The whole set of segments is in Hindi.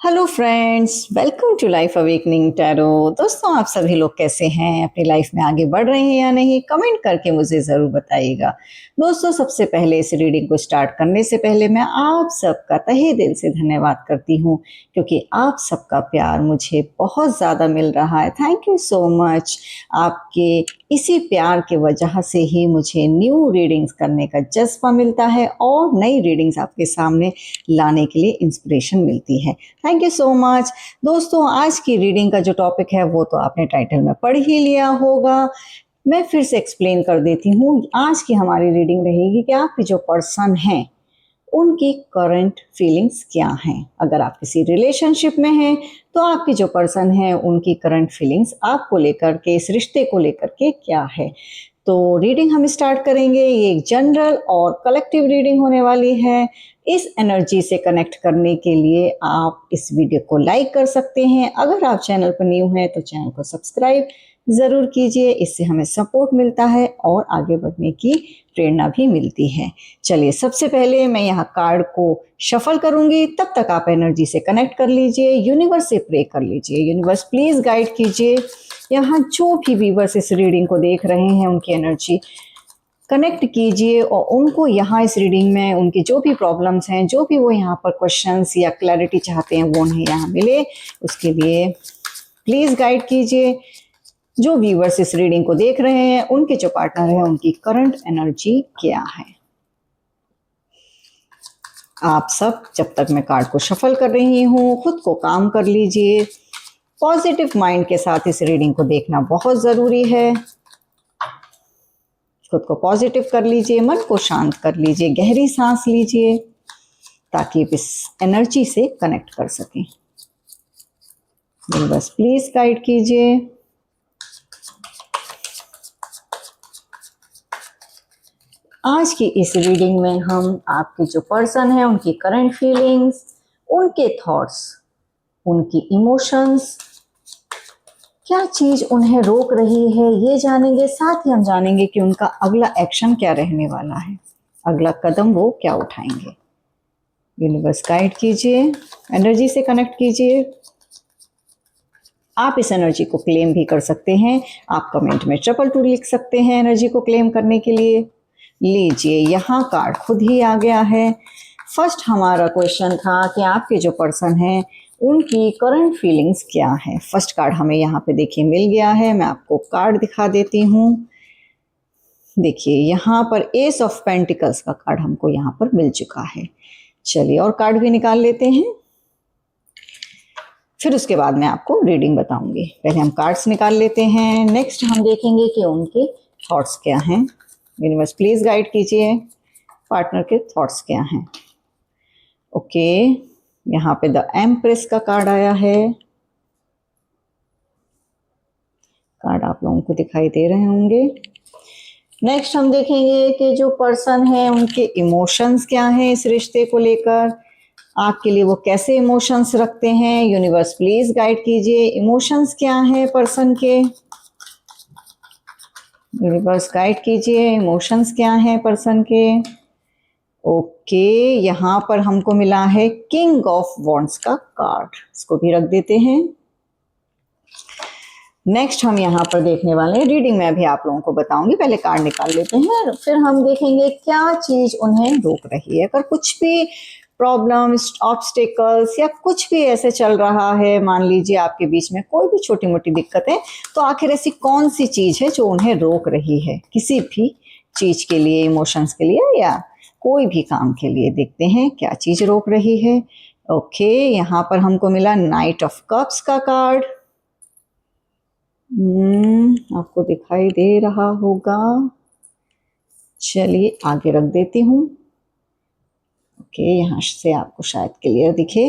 Hello friends, welcome to life awakening tarot. दोस्तों, आप सभी लोग कैसे हैं? अपनी लाइफ में आगे बढ़ रहे हैं या नहीं? कमेंट करके मुझे ज़रूर बताइएगा। दोस्तों, सबसे पहले इस रीडिंग को स्टार्ट करने से पहले मैं आप सबका तहे दिल से धन्यवाद करती हूँ, क्योंकि आप सबका प्यार मुझे बहुत ज़्यादा मिल रहा है। Thank you so much. आपके इसी प्यार की वजह से ही मुझे न्यू रीडिंग्स करने का जज्बा मिलता है और नई रीडिंग्स आपके सामने लाने के लिए इंस्पिरेशन मिलती है। Thank you so much. दोस्तों, आज की रीडिंग का जो टॉपिक है वो तो आपने टाइटल में पढ़ ही लिया होगा। मैं फिर से एक्सप्लेन कर देती हूँ। आज की हमारी रीडिंग रहेगी कि आपके जो पर्सन हैं उनकी करंट फीलिंग्स क्या हैं। अगर आप किसी रिलेशनशिप में हैं तो आपके जो पर्सन हैं उनकी करंट फीलिंग्स आपको लेकर के, इस रिश्ते को लेकर के क्या है। तो रीडिंग हम स्टार्ट करेंगे। ये एक जनरल और कलेक्टिव रीडिंग होने वाली है। इस एनर्जी से कनेक्ट करने के लिए आप इस वीडियो को लाइक कर सकते हैं। अगर आप चैनल पर न्यू हैं तो चैनल को सब्सक्राइब ज़रूर कीजिए। इससे हमें सपोर्ट मिलता है और आगे बढ़ने की प्रेरणा भी मिलती है। चलिए, सबसे पहले मैं यहाँ कार्ड को शफल करूँगी, तब तक आप एनर्जी से कनेक्ट कर लीजिए, यूनिवर्स से प्रे कर लीजिए। यूनिवर्स प्लीज़ गाइड कीजिए। यहाँ जो भी व्यूअर्स इस रीडिंग को देख रहे हैं उनकी एनर्जी कनेक्ट कीजिए और उनको यहाँ इस रीडिंग में उनकी जो भी प्रॉब्लम्स हैं, जो भी वो यहाँ पर क्वेश्चंस या क्लैरिटी चाहते हैं वो उन्हें यहाँ मिले, उसके लिए प्लीज़ गाइड कीजिए। जो व्यूअर्स इस रीडिंग को देख रहे हैं उनके जो पार्टनर है उनकी करंट एनर्जी क्या है। आप सब, जब तक मैं कार्ड को शफल कर रही हूँ, खुद को काम कर लीजिए। पॉजिटिव माइंड के साथ इस रीडिंग को देखना बहुत ज़रूरी है। खुद को पॉजिटिव कर लीजिए, मन को शांत कर लीजिए, गहरी सांस लीजिए ताकि आप इस एनर्जी से कनेक्ट कर सकें। बस प्लीज गाइड कीजिए। आज की इस रीडिंग में हम आपके जो पर्सन है उनकी करंट फीलिंग्स, उनके थॉट्स, उनकी इमोशंस, क्या चीज उन्हें रोक रही है ये जानेंगे। साथ ही हम जानेंगे कि उनका अगला एक्शन क्या रहने वाला है, अगला कदम वो क्या उठाएंगे। यूनिवर्स गाइड कीजिए, एनर्जी से कनेक्ट कीजिए। आप इस एनर्जी को क्लेम भी कर सकते हैं। आप कमेंट में 222 लिख सकते हैं एनर्जी को क्लेम करने के लिए। लीजिए, यहाँ कार्ड खुद ही आ गया है। फर्स्ट हमारा क्वेश्चन था कि आपके जो पर्सन हैं उनकी करंट फीलिंग्स क्या है। फर्स्ट कार्ड हमें यहाँ पे देखिए मिल गया है। मैं आपको कार्ड दिखा देती हूँ। देखिए, यहाँ पर एस ऑफ पेंटिकल्स का कार्ड हमको यहाँ पर मिल चुका है। चलिए, और कार्ड भी निकाल लेते हैं, फिर उसके बाद मैं आपको रीडिंग बताऊंगी। पहले हम कार्ड्स निकाल लेते हैं, नेक्स्ट हम देखेंगे कि उनके थॉट्स क्या हैं। यूनिवर्स प्लीज गाइड कीजिए, पार्टनर के थॉट्स क्या हैं। ओके, यहाँ पे द एम्प्रेस का कार्ड आया है। कार्ड आप लोगों को दिखाई दे रहे होंगे। नेक्स्ट हम देखेंगे कि जो पर्सन है उनके इमोशंस क्या हैं इस रिश्ते को लेकर, आपके लिए वो कैसे इमोशंस रखते हैं। यूनिवर्स प्लीज गाइड कीजिए, इमोशंस क्या हैं पर्सन के। यूनिवर्स गाइड कीजिए, इमोशंस क्या हैं पर्सन के। ओके, यहाँ पर हमको मिला है किंग ऑफ वॉन्ड्स का कार्ड, इसको भी रख देते हैं। नेक्स्ट हम यहाँ पर देखने वाले हैं, रीडिंग में अभी आप लोगों को बताऊंगी, पहले कार्ड निकाल लेते हैं, फिर हम देखेंगे क्या चीज उन्हें रोक रही है। अगर कुछ भी प्रॉब्लम्स, ऑब्स्टिकल्स या कुछ भी ऐसे चल रहा है, मान लीजिए आपके बीच में कोई भी छोटी मोटी दिक्कतें, तो आखिर ऐसी कौन सी चीज है जो उन्हें रोक रही है किसी भी चीज के लिए, इमोशंस के लिए या कोई भी काम के लिए। देखते हैं क्या चीज रोक रही है। ओके, यहाँ पर हमको मिला नाइट ऑफ कप्स का कार्ड। आपको दिखाई दे रहा होगा। चलिए, आगे रख देती हूँ। ओके, यहाँ से आपको शायद क्लियर दिखे।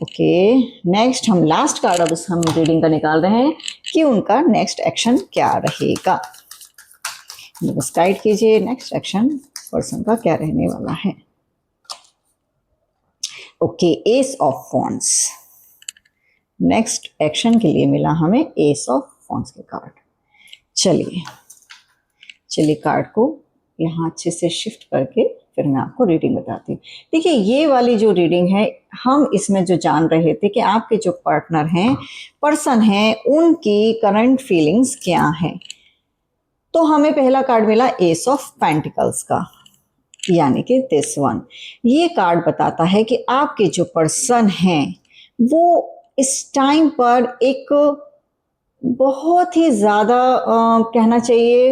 ओके, नेक्स्ट हम लास्ट कार्ड अब हम रीडिंग का निकाल रहे हैं कि उनका नेक्स्ट एक्शन क्या रहेगा। बस गाइड कीजिए, नेक्स्ट एक्शन पर्सन का क्या रहने वाला है। Okay, S of wands, next action के लिए मिला हमें एस ऑफ वॉन्ड्स के कार्ड। चलिए कार्ड को यहाँ अच्छे से शिफ्ट करके फिर मैं आपको रीडिंग बताती हूँ। देखिए ये वाली जो रीडिंग है, हम इसमें जो जान रहे थे कि आपके जो पार्टनर हैं, पर्सन हैं, उनकी करंट फीलिंग्स क्या हैं। तो हमें पहला कार्ड मिला एस ऑफ पेंटिकल्स का, यानी कि दिस वन। ये कार्ड बताता है कि आपके जो पर्सन हैं वो इस टाइम पर एक बहुत ही ज़्यादा कहना चाहिए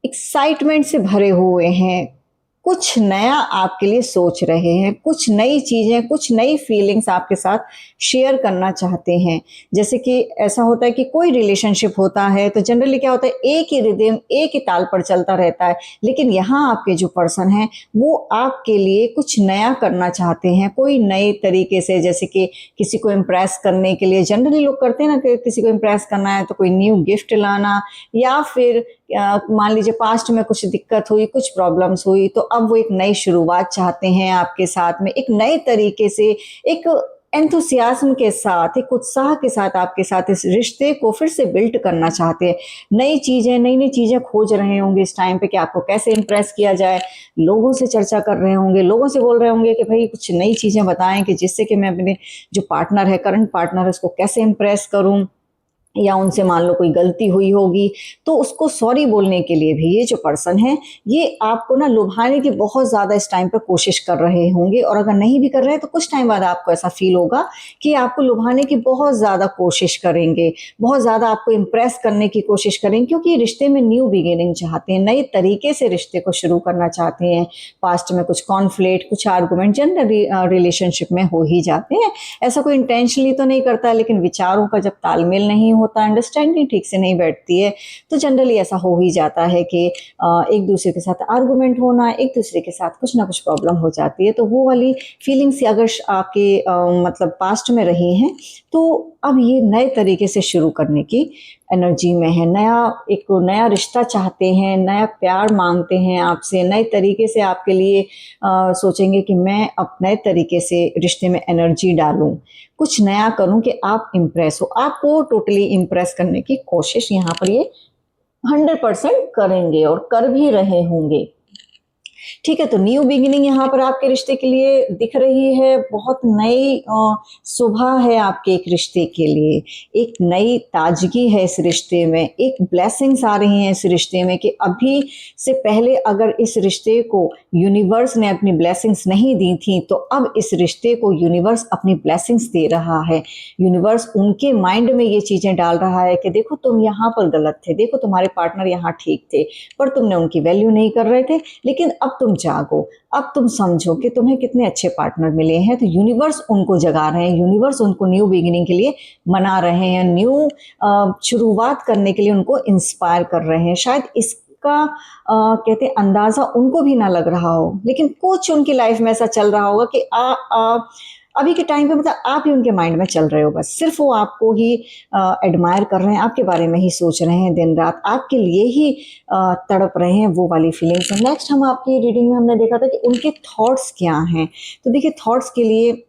एक्साइटमेंट से भरे हुए हैं। कुछ नया आपके लिए सोच रहे हैं, कुछ नई चीज़ें, कुछ नई फीलिंग्स आपके साथ शेयर करना चाहते हैं। जैसे कि ऐसा होता है कि कोई रिलेशनशिप होता है तो जनरली क्या होता है, एक ही रिदम, एक ही ताल पर चलता रहता है। लेकिन यहाँ आपके जो पर्सन हैं वो आपके लिए कुछ नया करना चाहते हैं, कोई नए तरीके से। जैसे कि किसी को इम्प्रेस करने के लिए जनरली लोग करते हैं ना, कि किसी को इम्प्रेस करना है तो कोई न्यू गिफ्ट लाना, या फिर मान लीजिए पास्ट में कुछ दिक्कत हुई, कुछ प्रॉब्लम्स हुई, तो अब वो एक नई शुरुआत चाहते हैं आपके साथ में, एक नए तरीके से, एक एंथुसियाज्म के साथ, एक उत्साह के साथ आपके साथ इस रिश्ते को फिर से बिल्ड करना चाहते हैं। नई नई चीज़ें खोज रहे होंगे इस टाइम पे कि आपको कैसे इम्प्रेस किया जाए। लोगों से चर्चा कर रहे होंगे, लोगों से बोल रहे होंगे कि भाई कुछ नई चीज़ें बताएं कि जिससे कि मैं अपने जो पार्टनर है, करंट पार्टनर है, उसको कैसे इम्प्रेस करूं। या उनसे मान लो कोई गलती हुई होगी तो उसको सॉरी बोलने के लिए भी ये जो पर्सन है ये आपको ना लुभाने की बहुत ज़्यादा इस टाइम पर कोशिश कर रहे होंगे। और अगर नहीं भी कर रहे हैं तो कुछ टाइम बाद आपको ऐसा फील होगा कि आपको लुभाने की बहुत ज़्यादा कोशिश करेंगे, बहुत ज़्यादा आपको इम्प्रेस करने की कोशिश करेंगे, क्योंकि रिश्ते में न्यू बिगिनिंग चाहते हैं, नए तरीके से रिश्ते को शुरू करना चाहते हैं। पास्ट में कुछ कॉन्फ्लिक्ट, कुछ आर्गूमेंट जनरली रिलेशनशिप में हो ही जाते हैं। ऐसा कोई इंटेंशनली तो नहीं करता, लेकिन विचारों का जब तालमेल नहीं होता, अंडरस्टैंडिंग ठीक से नहीं बैठती है, तो जनरली ऐसा हो ही जाता है कि एक दूसरे के साथ आर्गुमेंट होना, एक दूसरे के साथ कुछ ना कुछ प्रॉब्लम हो जाती है। तो वो वाली फीलिंग्स अगर आपके मतलब पास्ट में रही हैं तो अब ये नए तरीके से शुरू करने की एनर्जी में है। एक नया रिश्ता चाहते हैं, नया प्यार मांगते हैं आपसे, नए तरीके से आपके लिए सोचेंगे कि मैं अब नए तरीके से रिश्ते में एनर्जी डालूं, कुछ नया करूं कि आप इम्प्रेस हो। आपको टोटली इम्प्रेस करने की कोशिश यहाँ पर ये 100% करेंगे और कर भी रहे होंगे। ठीक है, तो न्यू बिगिनिंग यहाँ पर आपके रिश्ते के लिए दिख रही है। बहुत नई सुबह है आपके एक रिश्ते के लिए, एक नई ताजगी है इस रिश्ते में, एक ब्लेसिंग्स आ रही हैं इस रिश्ते में कि अभी से पहले अगर इस रिश्ते को यूनिवर्स ने अपनी ब्लेसिंग्स नहीं दी थी तो अब इस रिश्ते को यूनिवर्स अपनी ब्लेसिंग्स दे रहा है। यूनिवर्स उनके माइंड में ये चीज़ें डाल रहा है कि देखो तुम यहाँ पर गलत थे, देखो तुम्हारे पार्टनर यहाँ ठीक थे पर तुमने उनकी वैल्यू नहीं कर रहे थे, लेकिन अब तुम जागो, अब तुम समझो कि तुम्हें कितने अच्छे पार्टनर मिले हैं। तो यूनिवर्स उनको जगा रहे हैं, यूनिवर्स उनको न्यू बिगिनिंग के लिए मना रहे हैं, न्यू शुरुआत करने के लिए उनको इंस्पायर कर रहे हैं। शायद इसका कहते हैं अंदाज़ा उनको भी ना लग रहा हो, लेकिन कुछ उनकी लाइफ में ऐसा चल रहा होगा कि अभी के टाइम पे मतलब आप ही उनके माइंड में चल रहे हो, बस सिर्फ वो आपको ही एडमायर कर रहे हैं, आपके बारे में ही सोच रहे हैं, दिन रात आपके लिए ही तड़प रहे हैं, वो वाली फीलिंग्स। नेक्स्ट हम आपकी रीडिंग में हमने देखा था कि उनके थॉट्स क्या हैं। तो देखिए थॉट्स के लिए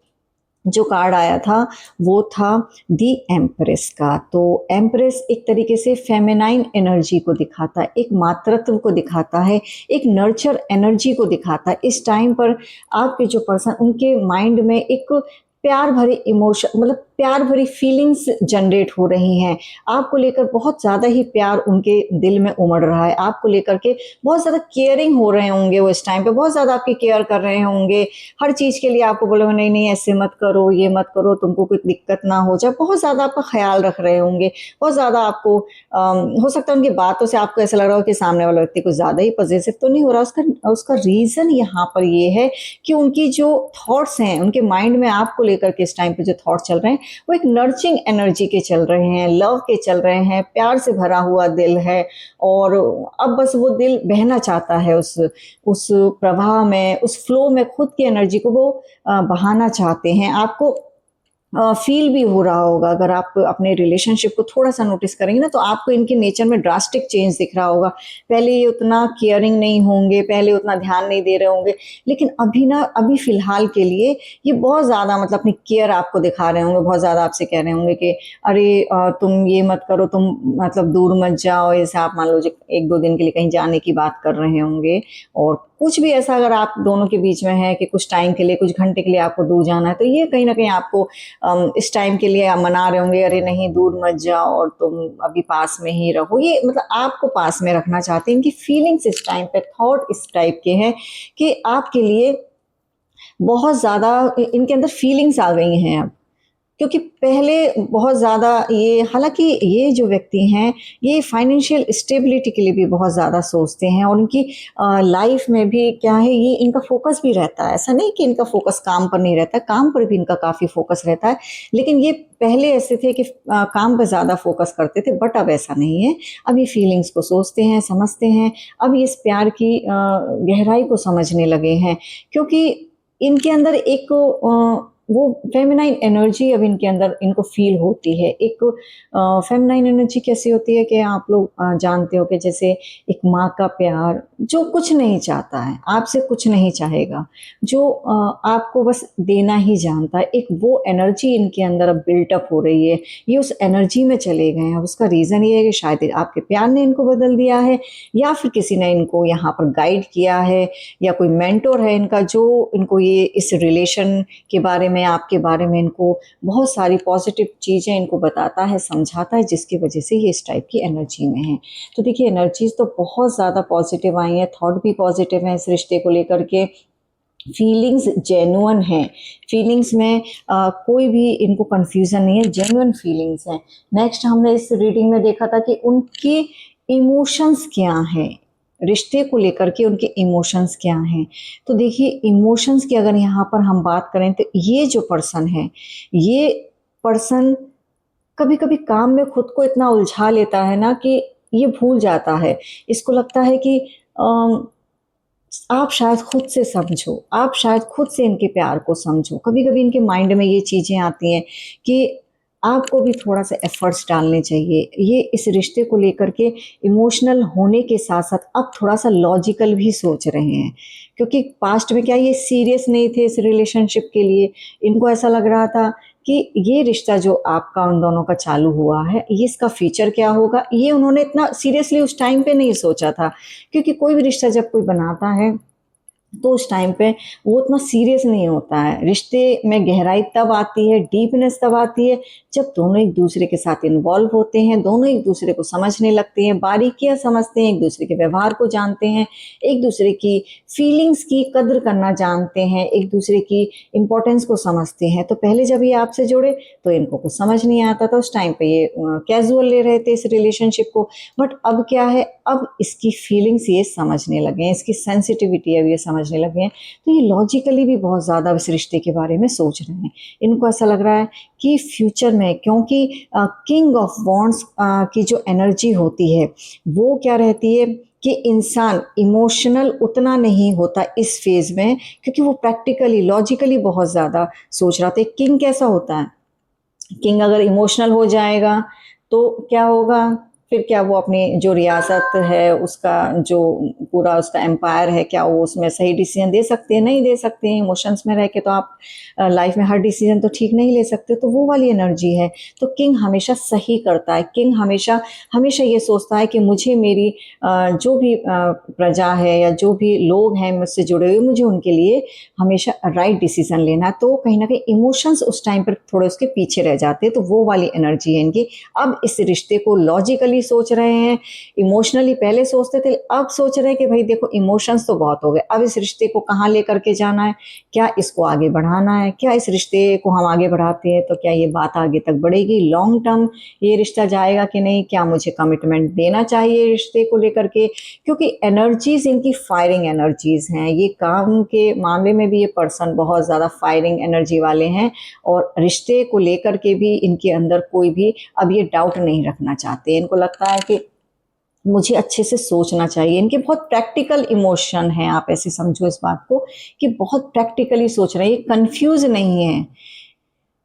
जो कार्ड आया था वो था दी एम्प्रेस का। तो एम्प्रेस एक तरीके से फेमिनाइन एनर्जी को दिखाता है, एक मातृत्व को दिखाता है, एक नर्चर एनर्जी को दिखाता है। इस टाइम पर आपके जो पर्सन, उनके माइंड में एक प्यार भरी इमोशन, मतलब प्यार भरी फीलिंग्स जनरेट हो रही हैं। आपको लेकर बहुत ज़्यादा ही प्यार उनके दिल में उमड़ रहा है, आपको लेकर के बहुत ज़्यादा केयरिंग हो रहे होंगे वो इस टाइम पे, बहुत ज़्यादा आपकी केयर कर रहे होंगे। हर चीज़ के लिए आपको बोले नहीं नहीं ऐसे मत करो, ये मत करो, तुमको कोई दिक्कत ना हो जाए, बहुत ज़्यादा आपका ख्याल रख रहे होंगे। बहुत ज़्यादा आपको हो सकता है उनकी बातों से आपको ऐसा लग रहा हो कि सामने वाला व्यक्ति कुछ ज़्यादा ही पॉजिटिव तो नहीं हो रहा। उसका रीज़न यहाँ पर ये है कि उनकी जो थॉट्स हैं, उनके माइंड में आपको लेकर के इस टाइम पे जो थॉट्स चल रहे हैं वो एक नर्चिंग एनर्जी के चल रहे हैं, लव के चल रहे हैं, प्यार से भरा हुआ दिल है। और अब बस वो दिल बहना चाहता है उस प्रवाह में, उस फ्लो में, खुद की एनर्जी को वो बहाना चाहते हैं। आपको फील भी हो रहा होगा, अगर आप अपने रिलेशनशिप को थोड़ा सा नोटिस करेंगे ना तो आपको इनके नेचर में ड्रास्टिक चेंज दिख रहा होगा। पहले ये उतना केयरिंग नहीं होंगे, पहले उतना ध्यान नहीं दे रहे होंगे, लेकिन अभी फिलहाल के लिए ये बहुत ज़्यादा मतलब अपनी केयर आपको दिखा रहे होंगे। बहुत ज़्यादा आपसे कह रहे होंगे कि अरे तुम ये मत करो, तुम मतलब दूर मत जाओ। जैसे आप मान लो 1-2 दिन के लिए कहीं जाने की बात कर रहे होंगे और कुछ भी ऐसा अगर आप दोनों के बीच में है कि कुछ टाइम के लिए, कुछ घंटे के लिए आपको दूर जाना है, तो ये कहीं ना कहीं आपको इस टाइम के लिए आप मना रहे होंगे, अरे नहीं दूर मत जाओ और तुम अभी पास में ही रहो, ये मतलब आपको पास में रखना चाहते हैं। इनकी फीलिंग्स इस टाइम पे, थॉट इस टाइप के हैं कि आपके लिए बहुत ज़्यादा इनके अंदर फीलिंग्स आ गई हैं अब, क्योंकि पहले बहुत ज़्यादा ये, हालांकि ये जो व्यक्ति हैं ये फाइनेंशियल स्टेबिलिटी के लिए भी बहुत ज़्यादा सोचते हैं, और उनकी लाइफ में भी क्या है, ये इनका फोकस भी रहता है। ऐसा नहीं कि इनका फोकस काम पर नहीं रहता, काम पर भी इनका काफ़ी फोकस रहता है, लेकिन ये पहले ऐसे थे कि काम पर ज़्यादा फोकस करते थे, बट अब ऐसा नहीं है। अब ये फीलिंग्स को सोचते हैं, समझते हैं, अब ये इस प्यार की गहराई को समझने लगे हैं, क्योंकि इनके अंदर एक वो फेमिनाइन एनर्जी अब इनके अंदर इनको फील होती है। एक फेमिनाइन एनर्जी कैसी होती है कि आप लोग जानते हो कि जैसे एक माँ का प्यार जो कुछ नहीं चाहता है, आपसे कुछ नहीं चाहेगा, जो आपको बस देना ही जानता है, एक वो एनर्जी इनके अंदर अब बिल्टअप हो रही है। ये उस एनर्जी में चले गए हैं। उसका रीज़न ये है कि शायद आपके प्यार ने इनको बदल दिया है, या फिर किसी ने इनको यहाँ पर गाइड किया है, या कोई मेंटोर है इनका जो इनको ये इस रिलेशन के बारे में, आपके बारे में इनको बहुत सारी पॉजिटिव चीज़ें इनको बताता है, समझाता है, जिसकी वजह से ये इस टाइप की एनर्जी में है। तो देखिए एनर्जीज तो बहुत ज़्यादा पॉजिटिव आई हैं, थॉट भी पॉजिटिव हैं इस रिश्ते को लेकर के, फीलिंग्स जेन्युइन हैं, फीलिंग्स में कोई भी इनको कंफ्यूजन नहीं है, जेन्युइन फीलिंग्स हैं। नेक्स्ट हमने इस रीडिंग में देखा था कि उनके इमोशंस क्या हैं, रिश्ते को लेकर के उनके इमोशंस क्या हैं। तो देखिए इमोशंस की अगर यहाँ पर हम बात करें तो ये जो पर्सन है, ये पर्सन कभी कभी काम में खुद को इतना उलझा लेता है ना कि ये भूल जाता है। इसको लगता है कि आप शायद खुद से समझो, आप शायद खुद से इनके प्यार को समझो। कभी कभी इनके माइंड में ये चीज़ें आती हैं कि आपको भी थोड़ा सा एफर्ट्स डालने चाहिए। ये इस रिश्ते को लेकर के इमोशनल होने के साथ साथ अब थोड़ा सा लॉजिकल भी सोच रहे हैं, क्योंकि पास्ट में क्या ये सीरियस नहीं थे इस रिलेशनशिप के लिए। इनको ऐसा लग रहा था कि ये रिश्ता जो आपका उन दोनों का चालू हुआ है, ये इसका फ्यूचर क्या होगा, ये उन्होंने इतना सीरियसली उस टाइम पे नहीं सोचा था। क्योंकि कोई भी रिश्ता जब कोई बनाता है तो उस टाइम पे वो उतना सीरियस नहीं होता है। रिश्ते में गहराई तब आती है, डीपनेस तब आती है जब दोनों एक दूसरे के साथ इन्वॉल्व होते हैं, दोनों एक दूसरे को समझने लगते हैं, बारीकियां समझते हैं, एक दूसरे के व्यवहार को जानते हैं, एक दूसरे की फीलिंग्स की कद्र करना जानते हैं, एक दूसरे की इम्पोर्टेंस को समझते हैं। तो पहले जब ये आपसे जुड़े तो इनको कुछ समझ नहीं आता था, उस टाइम पे ये कैजुअल ले रहे थे इस रिलेशनशिप को। बट अब क्या है, अब इसकी फीलिंग्स ये समझने लगे हैं, इसकी सेंसिटिविटी अब ये समझने लगे हैं। तो ये लॉजिकली भी बहुत ज़्यादा इस रिश्ते के बारे में सोच रहे हैं। इनको ऐसा लग रहा है कि फ्यूचर में, क्योंकि किंग ऑफ वॉन्ड्स की जो एनर्जी होती है वो क्या रहती है कि इंसान इमोशनल उतना नहीं होता इस फेज में, क्योंकि वो प्रैक्टिकली लॉजिकली बहुत ज़्यादा सोच रहा था। किंग कैसा होता है, किंग अगर इमोशनल हो जाएगा तो क्या होगा, फिर क्या वो अपनी जो रियासत है उसका जो पूरा उसका एम्पायर है, क्या वो उसमें सही डिसीजन दे सकते हैं, नहीं दे सकते हैं। इमोशंस में रह के तो आप लाइफ में हर डिसीजन तो ठीक नहीं ले सकते। तो वो वाली एनर्जी है। तो किंग हमेशा सही करता है, किंग हमेशा हमेशा ये सोचता है कि मुझे मेरी जो भी प्रजा है या जो भी लोग हैं मुझसे जुड़े हुए, मुझे उनके लिए हमेशा राइट डिसीजन लेना है। तो कहीं ना कहीं इमोशंस उस टाइम पर थोड़े उसके पीछे रह जाते हैं। तो वो वाली एनर्जी है इनकी। अब इस रिश्ते को लॉजिकली सोच रहे हैं, इमोशनली पहले सोचते थे, अब सोच रहे हैं कि भाई देखो इमोशंस तो बहुत हो गए, अब इस रिश्ते को कहाँ लेकर के जाना है, क्या इसको आगे बढ़ाना है, क्या इस रिश्ते को हम आगे बढ़ाते हैं तो क्या ये बात आगे तक बढ़ेगी, लॉन्ग टर्म ये रिश्ता जाएगा कि नहीं, क्या मुझे कमिटमेंट देना चाहिए रिश्ते को लेकर के। क्योंकि एनर्जीज इनकी फायरिंग एनर्जीज हैं। ये काम के मामले में भी ये पर्सन बहुत ज़्यादा फायरिंग एनर्जी वाले हैं, और रिश्ते को लेकर के भी इनके अंदर कोई भी अब ये डाउट नहीं रखना चाहते। इनको लगता है कि मुझे अच्छे से सोचना चाहिए। इनके बहुत प्रैक्टिकल इमोशन हैं, आप ऐसे समझो इस बात को कि बहुत प्रैक्टिकली सोच रहे हैं, ये कंफ्यूज नहीं है।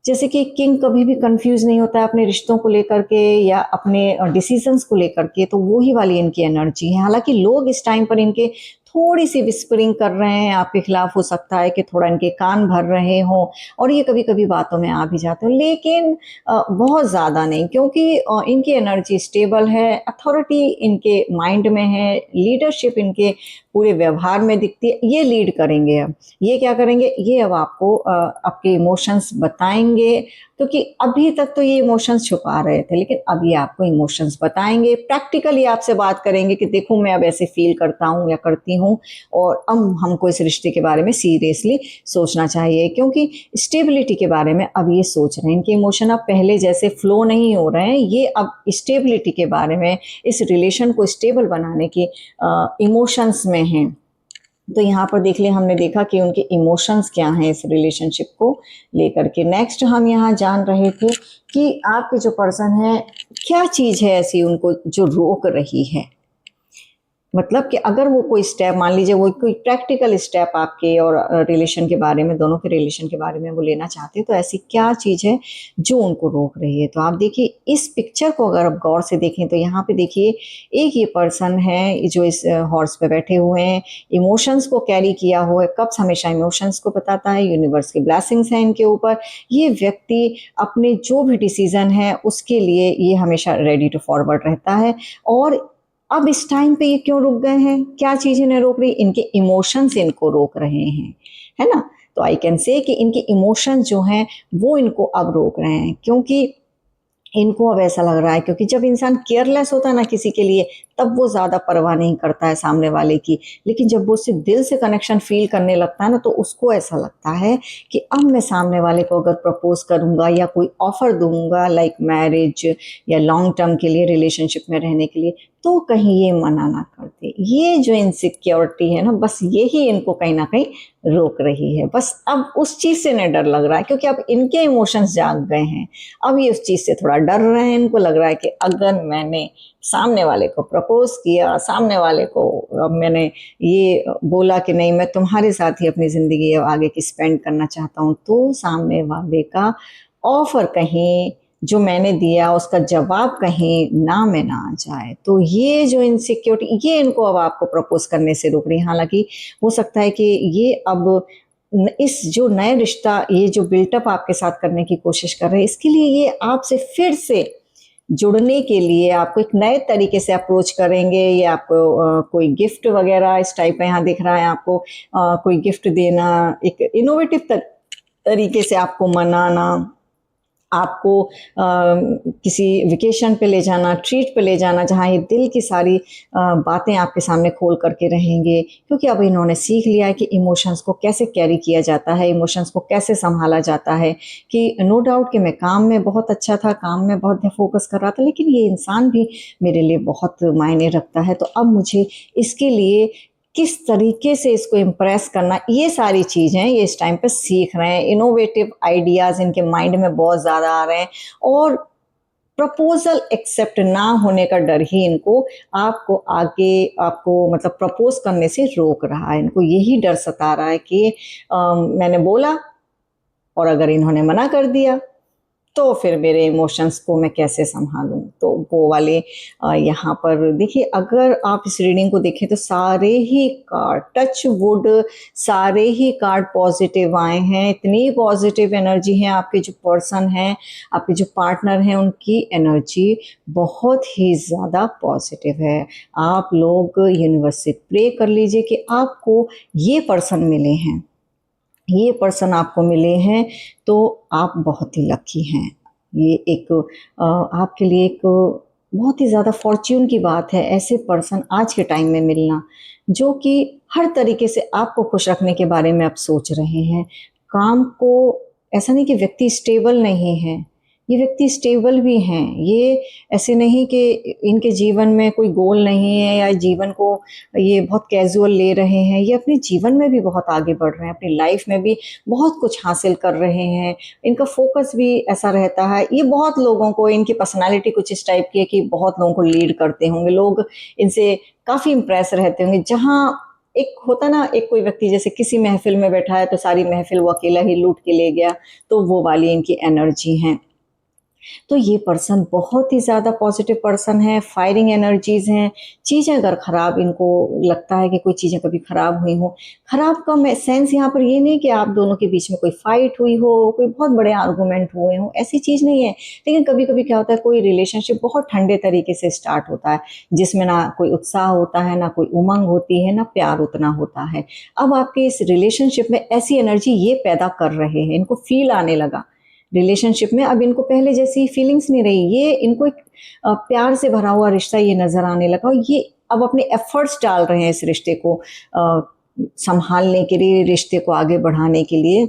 जैसे कि किंग कभी भी कंफ्यूज नहीं होता है अपने रिश्तों को लेकर के या अपने डिसीजंस को लेकर के। तो वो ही वाली इनकी एनर्जी है। हालांकि लोग इस टाइम पर इनके थोड़ी सी विस्परिंग कर रहे हैं आपके खिलाफ, हो सकता है कि थोड़ा इनके कान भर रहे हों और ये कभी कभी बातों में आ भी जाते हो, लेकिन बहुत ज़्यादा नहीं, क्योंकि इनकी एनर्जी स्टेबल है, अथॉरिटी इनके माइंड में है, लीडरशिप इनके पूरे व्यवहार में दिखती है, ये लीड करेंगे। अब ये क्या करेंगे, ये अब आपको आपके इमोशंस बताएंगे, क्योंकि अभी तक तो ये इमोशंस छुपा रहे थे, लेकिन अब ये आपको इमोशंस बताएंगे, प्रैक्टिकली आपसे बात करेंगे कि देखो मैं अब ऐसे फील करता हूँ या करती हूँ, और अब हमको इस रिश्ते के बारे में सीरियसली सोचना चाहिए, क्योंकि स्टेबिलिटी के बारे में अब ये सोच रहे हैं। इनके इमोशन अब पहले जैसे फ्लो नहीं हो रहे हैं, ये अब स्टेबिलिटी के बारे में, इस रिलेशन को स्टेबल बनाने के इमोशंस में हैं। तो यहाँ पर देख लिया, हमने देखा कि उनके इमोशंस क्या हैं इस रिलेशनशिप को लेकर के। नेक्स्ट हम यहाँ जान रहे थे कि आपके जो पर्सन है, क्या चीज़ है ऐसी उनको जो रोक रही है। मतलब कि अगर वो कोई स्टेप, मान लीजिए वो कोई प्रैक्टिकल स्टेप आपके और रिलेशन के बारे में, दोनों के रिलेशन के बारे में वो लेना चाहते हैं, तो ऐसी क्या चीज़ है जो उनको रोक रही है। तो आप देखिए इस पिक्चर को अगर आप गौर से देखें तो यहाँ पे देखिए एक ये पर्सन है जो इस हॉर्स पे बैठे हुए हैं, इमोशंस को कैरी किया हुआ है। कप्स हमेशा इमोशंस को बताता है, यूनिवर्स की ब्लेसिंग्स हैं इनके ऊपर। ये व्यक्ति अपने जो भी डिसीजन है उसके लिए ये हमेशा रेडी टू फॉरवर्ड रहता है। और अब इस टाइम पे ये क्यों रुक गए हैं, क्या चीज़ इन्हें रोक रही, इनके इमोशंस इनको रोक रहे हैं, है ना। तो आई कैन से कि इनके इमोशंस जो हैं वो इनको अब रोक रहे हैं, क्योंकि इनको अब ऐसा लग रहा है, क्योंकि जब इंसान केयरलेस होता है ना किसी के लिए, तब वो ज़्यादा परवाह नहीं करता है सामने वाले की, लेकिन जब वो उससे दिल से कनेक्शन फील करने लगता है ना, तो उसको ऐसा लगता है कि अब मैं सामने वाले को अगर प्रपोज करूँगा या कोई ऑफ़र दूंगा लाइक मैरिज या लॉन्ग टर्म के लिए रिलेशनशिप में रहने के लिए, तो कहीं ये मना ना कर दे। ये जो इनसिक्योरिटी है ना, बस यही इनको कहीं ना कहीं रोक रही है। बस अब उस चीज़ से नहीं डर लग रहा है, क्योंकि अब इनके इमोशंस जाग गए हैं। अब ये उस चीज़ से थोड़ा डर रहे हैं। इनको लग रहा है कि अगर मैंने सामने वाले को प्रपोज किया, सामने वाले को अब मैंने ये बोला कि नहीं मैं तुम्हारे साथ ही अपनी ज़िंदगी आगे की स्पेंड करना चाहता हूँ, तो सामने वाले का ऑफर कहीं जो मैंने दिया उसका जवाब कहीं ना में ना आ जाए। तो ये जो इनसिक्योरिटी, ये इनको अब आपको प्रपोज करने से रोक रही है। हालांकि हो सकता है कि ये अब इस जो नए रिश्ता, ये जो बिल्टअप आपके साथ करने की कोशिश कर रहे हैं, इसके लिए ये आपसे फिर से जुड़ने के लिए आपको एक नए तरीके से अप्रोच करेंगे। ये आपको कोई गिफ्ट वगैरह इस टाइप का यहाँ दिख रहा है, आपको कोई गिफ्ट देना, एक इनोवेटिव तरीके से आपको मनाना, आपको किसी वेकेशन पे ले जाना, ट्रीट पे ले जाना, जहाँ ये दिल की सारी बातें आपके सामने खोल करके रहेंगे। क्योंकि अब इन्होंने सीख लिया है कि इमोशंस को कैसे कैरी किया जाता है, इमोशंस को कैसे संभाला जाता है। कि नो डाउट कि मैं काम में बहुत अच्छा था, काम में बहुत फोकस कर रहा था, लेकिन ये इंसान भी मेरे लिए बहुत मायने रखता है। तो अब मुझे इसके लिए किस तरीके से इसको इम्प्रेस करना, ये सारी चीज़ें ये इस टाइम पे सीख रहे हैं। इनोवेटिव आइडियाज़ इनके माइंड में बहुत ज़्यादा आ रहे हैं, और प्रपोजल एक्सेप्ट ना होने का डर ही इनको आपको आगे, आपको मतलब प्रपोज करने से रोक रहा है। इनको यही डर सता रहा है कि मैंने बोला और अगर इन्होंने मना कर दिया तो फिर मेरे इमोशंस को मैं कैसे संभालूं। तो वो वाले यहाँ पर देखिए, अगर आप इस रीडिंग को देखें तो सारे ही कार्ड, टच वुड, सारे ही कार्ड पॉजिटिव आए हैं। इतनी पॉजिटिव एनर्जी है। आपके जो पर्सन हैं, आपके जो पार्टनर हैं, उनकी एनर्जी बहुत ही ज़्यादा पॉजिटिव है। आप लोग यूनिवर्स से प्रे कर लीजिए कि आपको ये पर्सन मिले हैं, ये पर्सन आपको मिले हैं, तो आप बहुत ही लकी हैं। ये एक आपके लिए एक बहुत ही ज़्यादा फॉर्च्यून की बात है, ऐसे पर्सन आज के टाइम में मिलना, जो कि हर तरीके से आपको खुश रखने के बारे में आप सोच रहे हैं। काम को, ऐसा नहीं कि व्यक्ति स्टेबल नहीं है, ये व्यक्ति स्टेबल भी हैं। ये ऐसे नहीं कि इनके जीवन में कोई गोल नहीं है या जीवन को ये बहुत कैजुअल ले रहे हैं। ये अपने जीवन में भी बहुत आगे बढ़ रहे हैं, अपनी लाइफ में भी बहुत कुछ हासिल कर रहे हैं। इनका फोकस भी ऐसा रहता है। ये बहुत लोगों को, इनकी पर्सनालिटी कुछ इस टाइप की है कि बहुत लोगों को लीड करते होंगे, लोग इनसे काफ़ी इम्प्रेस रहते होंगे। जहाँ एक होता ना, एक कोई व्यक्ति जैसे किसी महफिल में बैठा है तो सारी महफिल वो अकेला ही लूट के ले गया, तो वो वाली इनकी एनर्जी है। तो ये पर्सन बहुत ही ज़्यादा पॉजिटिव पर्सन है, फायरिंग एनर्जीज़ हैं। चीज़ें अगर ख़राब इनको लगता है कि कोई चीज़ें कभी ख़राब हुई हों, ख़राब का मैं सेंस यहाँ पर ये नहीं कि आप दोनों के बीच में कोई फ़ाइट हुई हो, कोई बहुत बड़े आर्गुमेंट हुए हों, ऐसी चीज़ नहीं है। लेकिन कभी-कभी क्या होता है, कोई रिलेशनशिप बहुत ठंडे तरीके से स्टार्ट होता है, जिसमें ना कोई उत्साह होता है, ना कोई उमंग होती है, ना प्यार उतना होता है। अब आपके इस रिलेशनशिप में ऐसी एनर्जी ये पैदा कर रहे हैं, इनको फ़ील आने लगा रिलेशनशिप में। अब इनको पहले जैसी फीलिंग्स नहीं रही, ये इनको एक प्यार से भरा हुआ रिश्ता ये नज़र आने लगा, और ये अब अपने एफर्ट्स डाल रहे हैं इस रिश्ते को संभालने के लिए, रिश्ते को आगे बढ़ाने के लिए।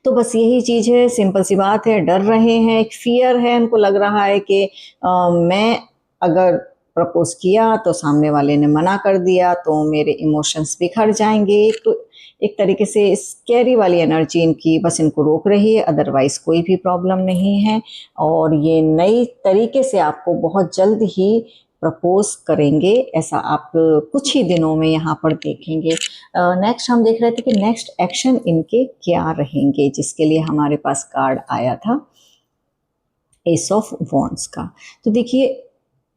तो बस यही चीज़ है, सिंपल सी बात है, डर रहे हैं, एक फ़ियर है, उनको लग रहा है कि मैं अगर प्रपोज़ किया तो सामने वाले ने मना कर दिया तो मेरे इमोशंस बिखर जाएँगे। तो एक तरीके से स्कैरी वाली एनर्जी इनकी बस इनको रोक रही है, अदरवाइज़ कोई भी प्रॉब्लम नहीं है। और ये नई तरीके से आपको बहुत जल्द ही प्रपोज़ करेंगे, ऐसा आप कुछ ही दिनों में यहाँ पर देखेंगे। नेक्स्ट हम देख रहे थे कि नेक्स्ट एक्शन इनके क्या रहेंगे, जिसके लिए हमारे पास कार्ड आया था एस ऑफ वॉन्ड्स का। तो देखिए,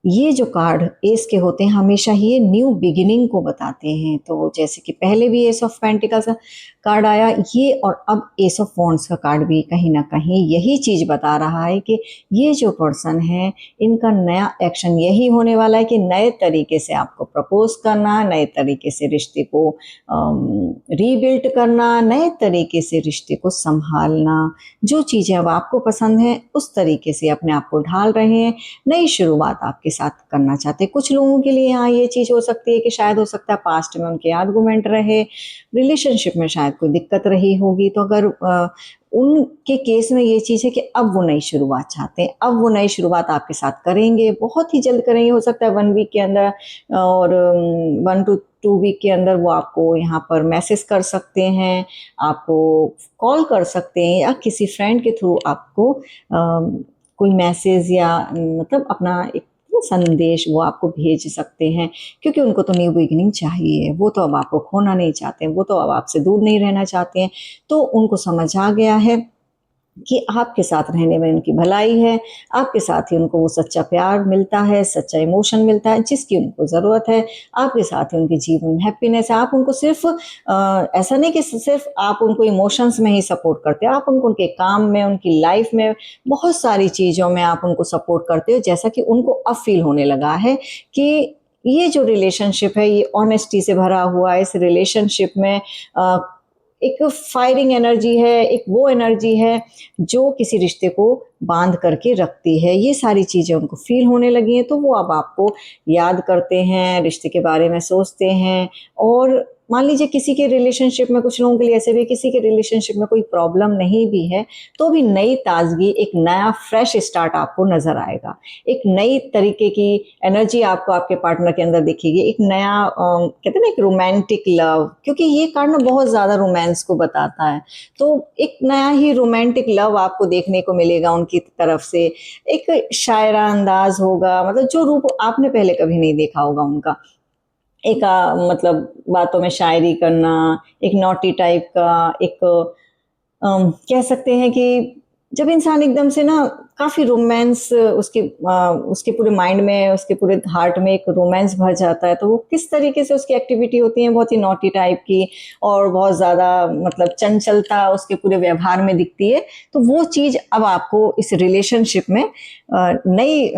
ये जो कार्ड एस के होते हैं हमेशा ही ये न्यू बिगिनिंग को बताते हैं। तो जैसे कि पहले भी एस ऑफ पेंटिकल्स का कार्ड आया, ये और अब एस ऑफ वॉन्ड्स का कार्ड भी कहीं ना कहीं यही चीज़ बता रहा है कि ये जो पर्सन है, इनका नया एक्शन यही होने वाला है कि नए तरीके से आपको प्रपोज करना, नए तरीके से रिश्ते को रीबिल्ड करना, नए तरीके से रिश्ते को संभालना। जो चीज़ें अब आपको पसंद हैं उस तरीके से अपने आप को ढाल रहे हैं, नई शुरुआत आपके साथ करना चाहते हैं। कुछ लोगों के लिए यहाँ ये चीज़ हो सकती है कि शायद हो सकता है पास्ट में उनके आर्गुमेंट रहे, रिलेशनशिप में शायद कोई दिक्कत रही होगी। तो अगर उनके केस में ये चीज़ है कि अब वो नई शुरुआत चाहते हैं, अब वो नई शुरुआत आपके साथ करेंगे, बहुत ही जल्द करेंगे। हो सकता है 1 वीक के अंदर और 1 to 2 वीक के अंदर वो आपको यहाँ पर मैसेज कर सकते हैं, आपको कॉल कर सकते हैं, या किसी फ्रेंड के थ्रू आपको कोई मैसेज या मतलब अपना एक संदेश वो आपको भेज सकते हैं, क्योंकि उनको तो न्यू बिगिनिंग चाहिए। वो तो अब आपको खोना नहीं चाहते हैं, वो तो अब आपसे दूर नहीं रहना चाहते हैं। तो उनको समझ आ गया है कि आपके साथ रहने में उनकी भलाई है, आपके साथ ही उनको वो सच्चा प्यार मिलता है, सच्चा इमोशन मिलता है जिसकी उनको ज़रूरत है, आपके साथ ही उनके जीवन में हैप्पीनेस है। आप उनको सिर्फ ऐसा नहीं कि सिर्फ आप उनको इमोशंस में ही सपोर्ट करते हो, आप उनको उनके काम में, उनकी लाइफ में, बहुत सारी चीज़ों में आप उनको सपोर्ट करते हो। जैसा कि उनको अब फील होने लगा है कि ये जो रिलेशनशिप है ये ऑनेस्टी से भरा हुआ है, इस रिलेशनशिप में एक फायरिंग एनर्जी है, एक वो एनर्जी है जो किसी रिश्ते को बांध करके रखती है। ये सारी चीज़ें उनको फील होने लगी हैं, तो वो अब आपको याद करते हैं, रिश्ते के बारे में सोचते हैं। और मान लीजिए किसी के रिलेशनशिप में, कुछ लोगों के लिए ऐसे भी किसी के रिलेशनशिप में कोई प्रॉब्लम नहीं भी है, तो भी नई ताजगी, एक नया फ्रेश स्टार्ट आपको नज़र आएगा। एक नई तरीके की एनर्जी आपको आपके पार्टनर के अंदर दिखेगी, एक नया कहते हैं ना, एक रोमांटिक लव, क्योंकि ये कार्ड ना बहुत ज़्यादा रोमांस को बताता है। तो एक नया ही रोमांटिक लव आपको देखने को मिलेगा उनकी तरफ से। एक शायरा अंदाज होगा, मतलब जो रूप आपने पहले कभी नहीं देखा होगा उनका। एक मतलब बातों में शायरी करना, एक नॉटी टाइप का, एक कह सकते हैं कि जब इंसान एकदम से ना काफ़ी रोमांस उसके पूरे माइंड में, उसके पूरे हार्ट में एक रोमांस भर जाता है, तो वो किस तरीके से उसकी एक्टिविटी होती है, बहुत ही नॉटी टाइप की, और बहुत ज़्यादा मतलब चंचलता उसके पूरे व्यवहार में दिखती है। तो वो चीज़ अब आपको इस रिलेशनशिप में नई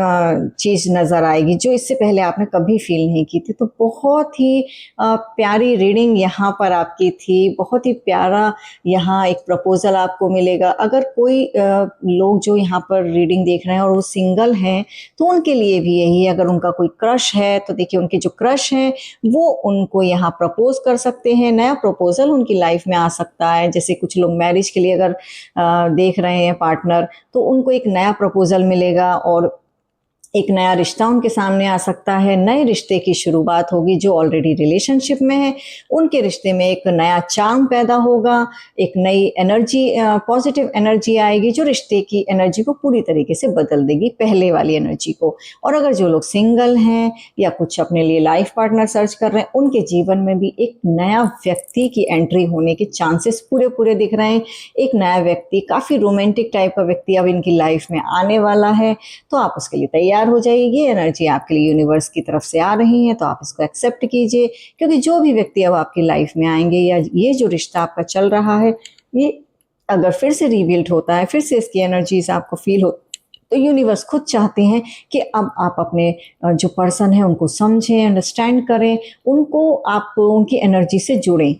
चीज़ नज़र आएगी, जो इससे पहले आपने कभी फील नहीं की थी। तो बहुत ही प्यारी रीडिंग यहाँ पर आपकी थी, बहुत ही प्यारा यहाँ एक प्रपोजल आपको मिलेगा। अगर कोई लोग जो यहाँ पर रीडिंग देख रहे हैं और वो सिंगल हैं, तो उनके लिए भी यही है। अगर उनका कोई क्रश है तो देखिए, उनके जो क्रश हैं वो उनको यहाँ प्रपोज कर सकते हैं, नया प्रपोजल उनकी लाइफ में आ सकता है। जैसे कुछ लोग मैरिज के लिए अगर देख रहे हैं पार्टनर, तो उनको एक नया प्रपोजल मिलेगा, और एक नया रिश्ता उनके सामने आ सकता है, नए रिश्ते की शुरुआत होगी। जो ऑलरेडी रिलेशनशिप में है उनके रिश्ते में एक नया चार्म पैदा होगा, एक नई एनर्जी, पॉजिटिव एनर्जी आएगी जो रिश्ते की एनर्जी को पूरी तरीके से बदल देगी, पहले वाली एनर्जी को। और अगर जो लोग सिंगल हैं या कुछ अपने लिए लाइफ पार्टनर सर्च कर रहे हैं, उनके जीवन में भी एक नया व्यक्ति की एंट्री होने के चांसेस पूरे पूरे दिख रहे हैं। एक नया व्यक्ति, काफ़ी रोमांटिक टाइप का व्यक्ति अब इनकी लाइफ में आने वाला है, तो आप उसके लिए तैयार हो जाइए। ये एनर्जी आपके लिए यूनिवर्स की तरफ से आ रही है, तो आप इसको एक्सेप्ट कीजिए, क्योंकि जो भी व्यक्ति अब आपकी लाइफ में आएंगे या ये जो रिश्ता आपका चल रहा है, ये अगर फिर से रिवील्ड होता है, फिर से इसकी एनर्जीज आपको फील हो, तो यूनिवर्स खुद चाहते हैं कि अब आप अपने जो पर्सन है उनको समझें, अंडरस्टैंड करें, उनको आप उनकी एनर्जी से जुड़ें,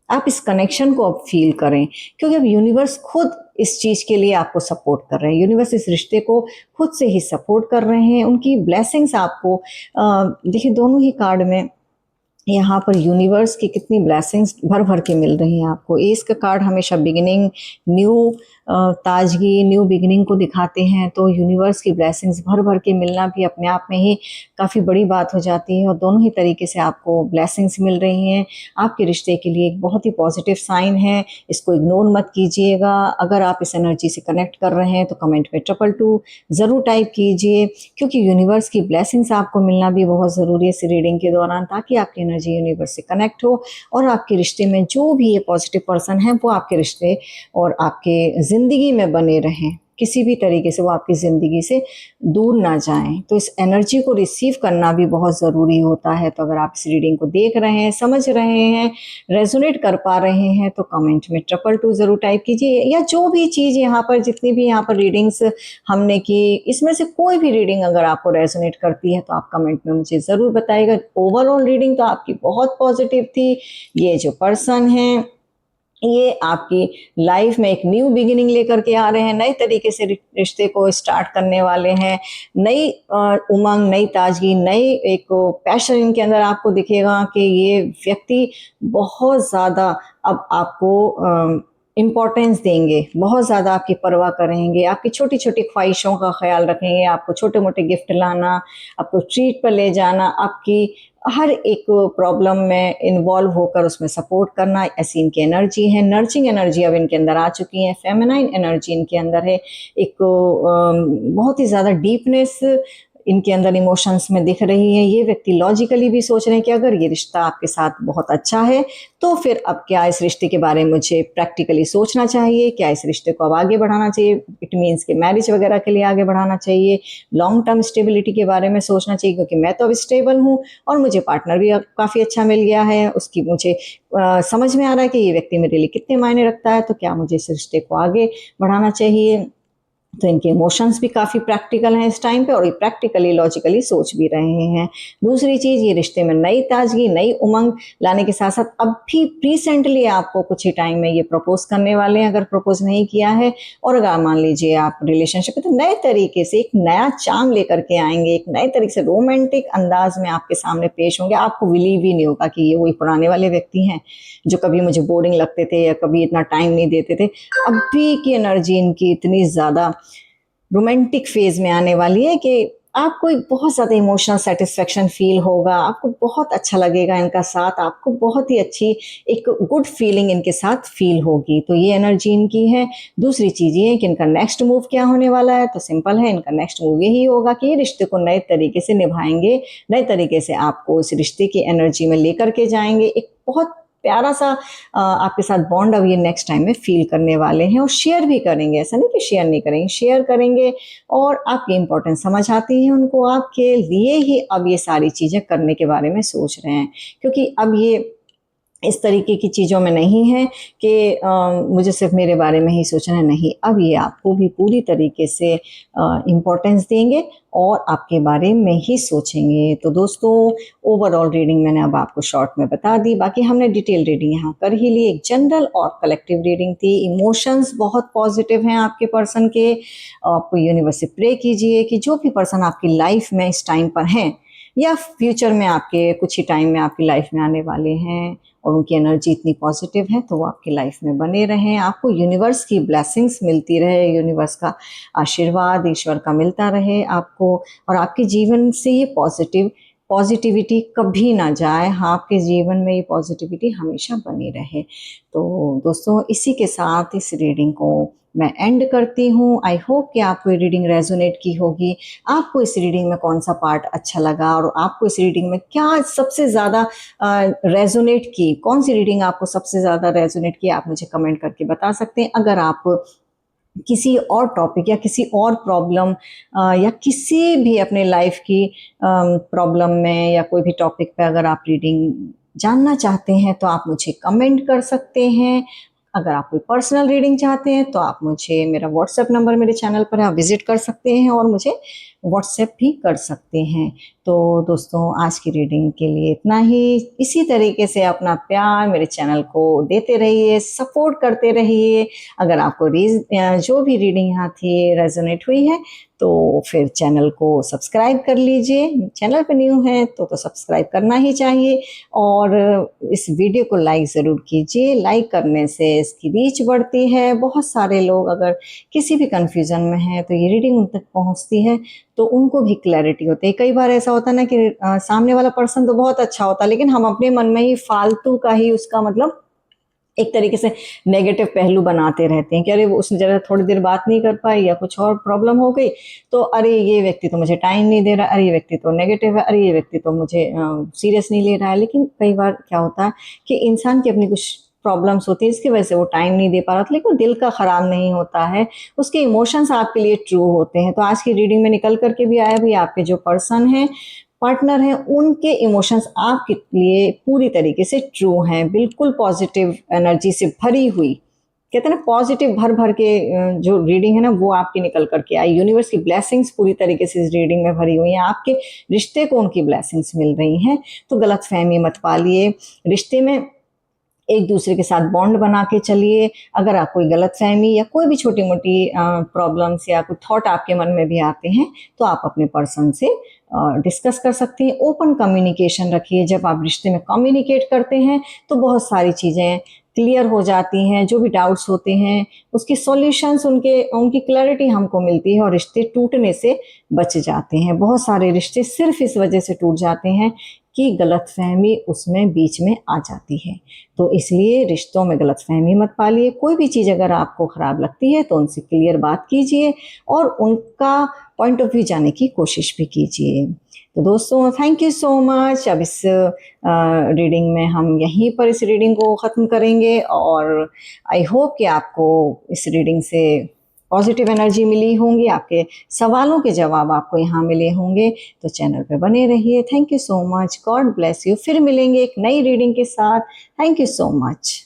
आप इस कनेक्शन को अब फील करें, क्योंकि अब यूनिवर्स खुद इस चीज़ के लिए आपको सपोर्ट कर रहे हैं। यूनिवर्स इस रिश्ते को खुद से ही सपोर्ट कर रहे हैं। उनकी ब्लेसिंग्स आपको देखिए, दोनों ही कार्ड में यहाँ पर यूनिवर्स की कितनी ब्लेसिंग्स भर भर के मिल रही हैं आपको। एस का कार्ड हमेशा बिगिनिंग, न्यू ताजगी, न्यू बिगिनिंग को दिखाते हैं, तो यूनिवर्स की ब्लेसिंग्स भर भर के मिलना भी अपने आप में ही काफ़ी बड़ी बात हो जाती है। और दोनों ही तरीके से आपको ब्लेसिंग्स मिल रही हैं, आपके रिश्ते के लिए एक बहुत ही पॉजिटिव साइन है। इसको इग्नोर मत कीजिएगा। अगर आप इस एनर्जी से कनेक्ट कर रहे हैं तो कमेंट में 222 ज़रूर टाइप कीजिए, क्योंकि यूनिवर्स की ब्लेसिंग्स आपको मिलना भी बहुत ज़रूरी है इस रीडिंग के दौरान, ताकि आपकी एनर्जी यूनिवर्स से कनेक्ट हो और आपके रिश्ते में जो भी ये पॉजिटिव पर्सन है वो आपके रिश्ते और आपके ज़िंदगी में बने रहें, किसी भी तरीके से वो आपकी ज़िंदगी से दूर ना जाएं। तो इस एनर्जी को रिसीव करना भी बहुत ज़रूरी होता है। तो अगर आप इस रीडिंग को देख रहे हैं, समझ रहे हैं, रेजोनेट कर पा रहे हैं, तो कमेंट में 222 ज़रूर टाइप कीजिए। या जो भी चीज़ यहाँ पर, जितनी भी यहाँ पर रीडिंग्स हमने की, इसमें से कोई भी रीडिंग अगर आपको रेजोनेट करती है तो आप कमेंट में मुझे ज़रूर बताइएगा। ओवरऑल रीडिंग तो आपकी बहुत पॉजिटिव थी। ये जो पर्सन है ये आपकी लाइफ में एक न्यू बिगिनिंग लेकर के आ रहे हैं, नए तरीके से रिश्ते को स्टार्ट करने वाले हैं। नई उमंग, नई ताजगी, नई एक पैशन इनके अंदर आपको दिखेगा कि ये व्यक्ति बहुत ज़्यादा अब आपको इम्पोर्टेंस देंगे, बहुत ज़्यादा आपकी परवाह करेंगे, आपकी छोटी छोटी ख्वाहिशों का ख्याल रखेंगे, आपको छोटे मोटे गिफ्ट लाना, आपको ट्रीट पर ले जाना, आपकी हर एक प्रॉब्लम में इन्वॉल्व होकर उसमें सपोर्ट करना, ऐसी इनकी एनर्जी है। नर्चिंग एनर्जी अब इनके अंदर आ चुकी है, फेमिनाइन एनर्जी इनके अंदर है, एक बहुत ही ज़्यादा डीपनेस इनके अंदर इमोशंस में दिख रही है। ये व्यक्ति लॉजिकली भी सोच रहे हैं कि अगर ये रिश्ता आपके साथ बहुत अच्छा है तो फिर अब क्या इस रिश्ते के बारे में मुझे प्रैक्टिकली सोचना चाहिए, क्या इस रिश्ते को अब आगे बढ़ाना चाहिए, इट मीन्स कि मैरिज वगैरह के लिए आगे बढ़ाना चाहिए, लॉन्ग टर्म स्टेबिलिटी के बारे में सोचना चाहिए, क्योंकि मैं तो अब स्टेबल हूँ और मुझे पार्टनर भी काफ़ी अच्छा मिल गया है, उसकी मुझे समझ में आ रहा है कि ये व्यक्ति मेरे लिए कितने मायने रखता है, तो क्या मुझे इस रिश्ते को आगे बढ़ाना चाहिए। तो इनके इमोशंस भी काफ़ी प्रैक्टिकल हैं इस टाइम पे, और ये प्रैक्टिकली लॉजिकली सोच भी रहे हैं। दूसरी चीज़, ये रिश्ते में नई ताजगी, नई उमंग लाने के साथ साथ अब भी रिसेंटली आपको कुछ ही टाइम में ये प्रपोज करने वाले हैं, अगर प्रपोज नहीं किया है। और अगर मान लीजिए आप रिलेशनशिप में, तो नए तरीके से एक नया चार्म लेकर के आएंगे, एक नए तरीके से रोमांटिक अंदाज में आपके सामने पेश होंगे। आपको बिलीव ही नहीं होगा कि ये वही पुराने वाले व्यक्ति हैं जो कभी मुझे बोरिंग लगते थे या कभी इतना टाइम नहीं देते थे। अभी की एनर्जी इनकी इतनी ज़्यादा रोमांटिक फेज में आने वाली है कि आपको एक बहुत ज़्यादा इमोशनल सेटिस्फेक्शन फील होगा, आपको बहुत अच्छा लगेगा इनका साथ, आपको बहुत ही अच्छी एक गुड फीलिंग इनके साथ फील होगी। तो ये एनर्जी इनकी है। दूसरी चीज़ ये है कि इनका नेक्स्ट मूव क्या होने वाला है, तो सिंपल है, इनका नेक्स्ट मूव यही होगा कि ये रिश्ते को नए तरीके से निभाएंगे, नए तरीके से आपको इस रिश्ते की एनर्जी में लेकर के जाएंगे। एक बहुत प्यारा सा आपके साथ बॉन्ड अब ये नेक्स्ट टाइम में फील करने वाले हैं, और शेयर भी करेंगे। ऐसा नहीं कि शेयर नहीं करेंगे, शेयर करेंगे। और आपकी इम्पोर्टेंस समझ आती है उनको, आपके लिए ही अब ये सारी चीज़ें करने के बारे में सोच रहे हैं, क्योंकि अब ये इस तरीके की चीज़ों में नहीं है कि मुझे सिर्फ मेरे बारे में ही सोचना है, नहीं, अब ये आपको भी पूरी तरीके से इम्पोर्टेंस देंगे और आपके बारे में ही सोचेंगे। तो दोस्तों, ओवरऑल रीडिंग मैंने अब आपको शॉर्ट में बता दी, बाकी हमने डिटेल रीडिंग यहाँ कर ही ली। एक जनरल और कलेक्टिव रीडिंग थी। इमोशंस बहुत पॉजिटिव हैं आपके पर्सन के। आपको यूनिवर्स से प्रे कीजिए कि जो भी पर्सन आपकी लाइफ में इस टाइम पर हैं या फ्यूचर में आपके कुछ ही टाइम में आपकी लाइफ में आने वाले हैं, और उनकी एनर्जी इतनी पॉजिटिव है, तो वो आपकी लाइफ में बने रहें, आपको यूनिवर्स की ब्लेसिंग्स मिलती रहे, यूनिवर्स का आशीर्वाद ईश्वर का मिलता रहे आपको, और आपके जीवन से ये पॉजिटिविटी कभी ना जाए, हाँ आपके जीवन में ये पॉजिटिविटी हमेशा बनी रहे। तो दोस्तों इसी के साथ इस रीडिंग को मैं एंड करती हूँ। आई होप कि आपको ये रीडिंग रेजोनेट की होगी। आपको इस रीडिंग में कौन सा पार्ट अच्छा लगा और आपको इस रीडिंग में क्या सबसे ज़्यादा रेजोनेट की, कौन सी रीडिंग आपको सबसे ज़्यादा रेजोनेट की, आप मुझे कमेंट करके बता सकते हैं। अगर आप किसी और टॉपिक या किसी और प्रॉब्लम या किसी भी अपने लाइफ की प्रॉब्लम में या कोई भी टॉपिक पे अगर आप रीडिंग जानना चाहते हैं तो आप मुझे कमेंट कर सकते हैं। अगर आप कोई पर्सनल रीडिंग चाहते हैं तो आप मुझे, मेरा व्हाट्सएप नंबर मेरे चैनल पर है, आप विजिट कर सकते हैं और मुझे व्हाट्सएप भी कर सकते हैं। तो दोस्तों आज की रीडिंग के लिए इतना ही। इसी तरीके से अपना प्यार मेरे चैनल को देते रहिए, सपोर्ट करते रहिए। अगर आपको जो भी रीडिंग यहाँ थी रेजोनेट हुई है तो फिर चैनल को सब्सक्राइब कर लीजिए। चैनल पे न्यू है तो सब्सक्राइब करना ही चाहिए, और इस वीडियो को लाइक ज़रूर कीजिए। लाइक करने से इसकी रीच बढ़ती है। बहुत सारे लोग अगर किसी भी कंफ्यूजन में हैं तो ये रीडिंग उन तक पहुँचती है तो उनको भी क्लैरिटी होती है। कई बार ऐसा होता है ना कि सामने वाला पर्सन तो बहुत अच्छा होता है लेकिन हम अपने मन में ही फालतू का ही उसका मतलब एक तरीके से नेगेटिव पहलू बनाते रहते हैं कि अरे वो उसने जरा थोड़ी देर बात नहीं कर पाई या कुछ और प्रॉब्लम हो गई तो अरे ये व्यक्ति तो मुझे टाइम नहीं दे रहा, अरे ये व्यक्ति तो नेगेटिव है, अरे ये व्यक्ति तो मुझे सीरियस नहीं ले रहा है। लेकिन कई बार क्या होता है कि इंसान की अपनी कुछ प्रॉब्लम्स होती है इसकी वजह से वो टाइम नहीं दे पा रहा था, लेकिन वो दिल का खराब नहीं होता है, उसके इमोशंस आपके लिए ट्रू होते हैं। तो आज की रीडिंग में निकल करके भी आया भी आपके जो पर्सन है, पार्टनर हैं, उनके इमोशंस आपके लिए पूरी तरीके से ट्रू हैं, बिल्कुल पॉजिटिव एनर्जी से भरी हुई। कहते हैं ना पॉजिटिव भर भर के जो रीडिंग है ना वो आपकी निकल करके आई। यूनिवर्स की ब्लेसिंग्स पूरी तरीके से इस रीडिंग में भरी हुई हैं, आपके रिश्ते को उनकी ब्लेसिंग्स मिल रही हैं। तो गलतफहमी मत पालिए, रिश्ते में एक दूसरे के साथ बॉन्ड बना के चलिए। अगर आप कोई गलतफहमी या कोई भी छोटी मोटी प्रॉब्लम्स या कोई थॉट आपके मन में भी आते हैं तो आप अपने पर्सन से डिस्कस कर सकते हैं। ओपन कम्युनिकेशन रखिए। जब आप रिश्ते में कम्युनिकेट करते हैं तो बहुत सारी चीज़ें क्लियर हो जाती हैं, जो भी डाउट्स होते हैं उसके सॉल्यूशंस, उनकी क्लैरिटी हमको मिलती है और रिश्ते टूटने से बच जाते हैं। बहुत सारे रिश्ते सिर्फ इस वजह से टूट जाते हैं कि गलतफहमी उसमें बीच में आ जाती है। तो इसलिए रिश्तों में गलतफहमी मत पालिए। कोई भी चीज़ अगर आपको ख़राब लगती है तो उनसे क्लियर बात कीजिए और उनका पॉइंट ऑफ व्यू जानने की कोशिश भी कीजिए। तो दोस्तों थैंक यू सो मच। अब इस रीडिंग में हम यहीं पर इस रीडिंग को ख़त्म करेंगे और आई होप कि आपको इस रीडिंग से पॉजिटिव एनर्जी मिली होंगी, आपके सवालों के जवाब आपको यहाँ मिले होंगे। तो चैनल पे बने रहिए। Thank you so much. God bless you. फिर मिलेंगे एक नई रीडिंग के साथ। Thank you so much.